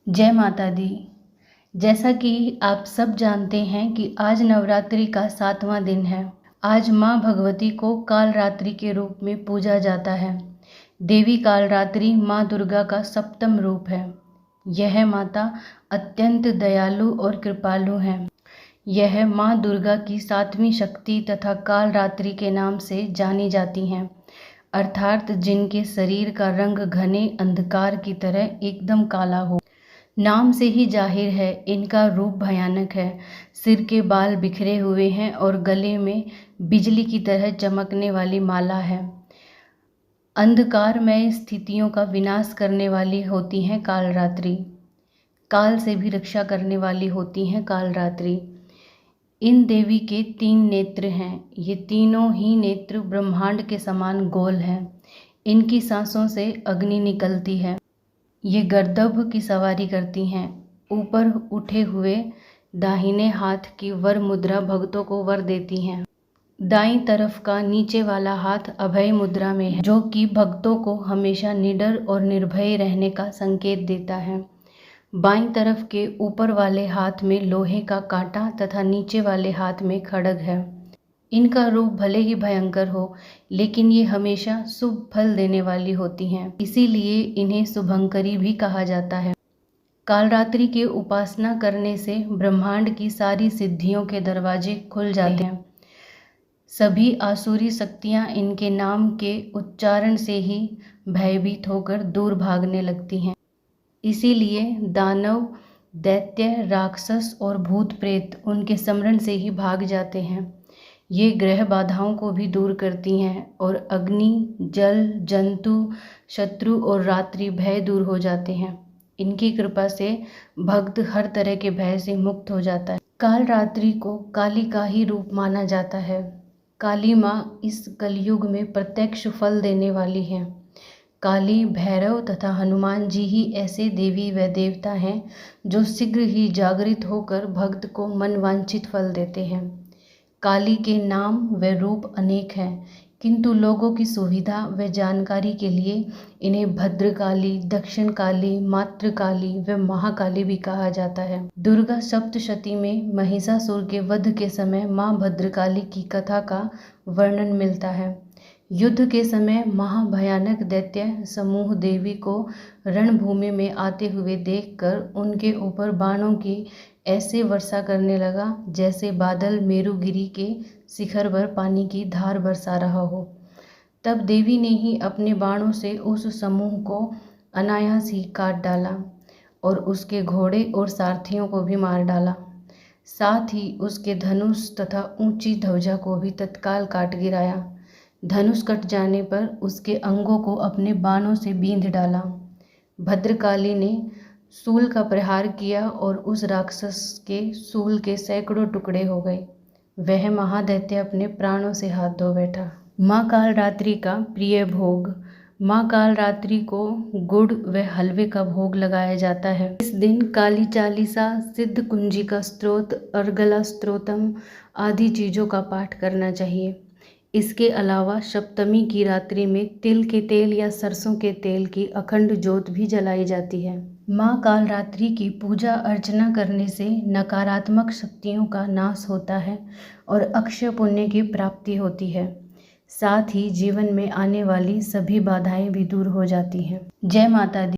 जय माता दी। जैसा कि आप सब जानते हैं कि आज नवरात्रि का 7वां दिन है। आज माँ भगवती को कालरात्रि के रूप में पूजा जाता है। देवी कालरात्रि माँ दुर्गा का 7वां रूप है। यह माता अत्यंत दयालु और कृपालु हैं। यह माँ दुर्गा की 7वीं शक्ति तथा कालरात्रि के नाम से जानी जाती हैं, अर्थात जिनके शरीर का रंग घने अंधकार की तरह एकदम काला हो। नाम से ही जाहिर है इनका रूप भयानक है। सिर के बाल बिखरे हुए हैं और गले में बिजली की तरह चमकने वाली माला है। अंधकारमय स्थितियों का विनाश करने वाली होती हैं कालरात्रि। काल से भी रक्षा करने वाली होती हैं कालरात्रि। इन देवी के 3 नेत्र हैं। ये तीनों ही नेत्र ब्रह्मांड के समान गोल हैं। इनकी सांसों से अग्नि निकलती है। ये गर्दभ की सवारी करती हैं। ऊपर उठे हुए दाहिने हाथ की वर मुद्रा भक्तों को वर देती हैं। दाईं तरफ का नीचे वाला हाथ अभय मुद्रा में है, जो कि भक्तों को हमेशा निडर और निर्भय रहने का संकेत देता है। बाईं तरफ के ऊपर वाले हाथ में लोहे का कांटा तथा नीचे वाले हाथ में खड्ग है। इनका रूप भले ही भयंकर हो, लेकिन ये हमेशा शुभ फल देने वाली होती हैं, इसीलिए इन्हें शुभंकरी भी कहा जाता है। कालरात्रि की उपासना करने से ब्रह्मांड की सारी सिद्धियों के दरवाजे खुल जाते हैं। सभी आसुरी शक्तियां इनके नाम के उच्चारण से ही भयभीत होकर दूर भागने लगती हैं। इसीलिए दानव, दैत्य, राक्षस और भूत प्रेत उनके स्मरण से ही भाग जाते हैं। ये ग्रह बाधाओं को भी दूर करती हैं और अग्नि, जल, जंतु, शत्रु और रात्रि भय दूर हो जाते हैं। इनकी कृपा से भक्त हर तरह के भय से मुक्त हो जाता है। कालरात्रि को काली का ही रूप माना जाता है। काली माँ इस कलयुग में प्रत्यक्ष फल देने वाली हैं। काली, भैरव तथा हनुमान जी ही ऐसे देवी व देवता हैं जो शीघ्र ही जागृत होकर भक्त को मनवांछित फल देते हैं। काली के नाम व रूप अनेक हैं, किंतु लोगों की सुविधा व जानकारी के लिए इन्हें भद्रकाली, दक्षिण काली, मातृकाली व महाकाली भी कहा जाता है। दुर्गा सप्तशती में महिषासुर के वध के समय माँ भद्रकाली की कथा का वर्णन मिलता है। युद्ध के समय महाभयानक दैत्य समूह देवी को रणभूमि में आते हुए देखकर उनके ऊपर बाणों की ऐसे वर्षा करने लगा जैसे बादल मेरुगिरी के शिखर पर पानी की धार बरसा रहा हो। तब देवी ने ही अपने बाणों से उस समूह को अनायास ही काट डाला और उसके घोड़े और सारथियों को भी मार डाला। साथ ही उसके धनुष तथा ऊंची ध्वजा को भी तत्काल काट गिराया। धनुष कट जाने पर उसके अंगों को अपने बाणों से बींध डाला। भद्रकाली ने शूल का प्रहार किया और उस राक्षस के शूल के सैकड़ों टुकड़े हो गए। वह महादैत्य अपने प्राणों से हाथ धो बैठा। माँ कालरात्रि का प्रिय भोग। माँ कालरात्रि को गुड़ व हलवे का भोग लगाया जाता है। इस दिन काली चालीसा, सिद्ध कुंजिका स्तोत्र, अर्गला स्तोत्रम आदि चीज़ों का पाठ करना चाहिए। इसके अलावा सप्तमी की रात्रि में तिल के तेल या सरसों के तेल की अखंड ज्योत भी जलाई जाती है। माँ कालरात्रि की पूजा अर्चना करने से नकारात्मक शक्तियों का नाश होता है और अक्षय पुण्य की प्राप्ति होती है। साथ ही जीवन में आने वाली सभी बाधाएं भी दूर हो जाती हैं। जय माता दी।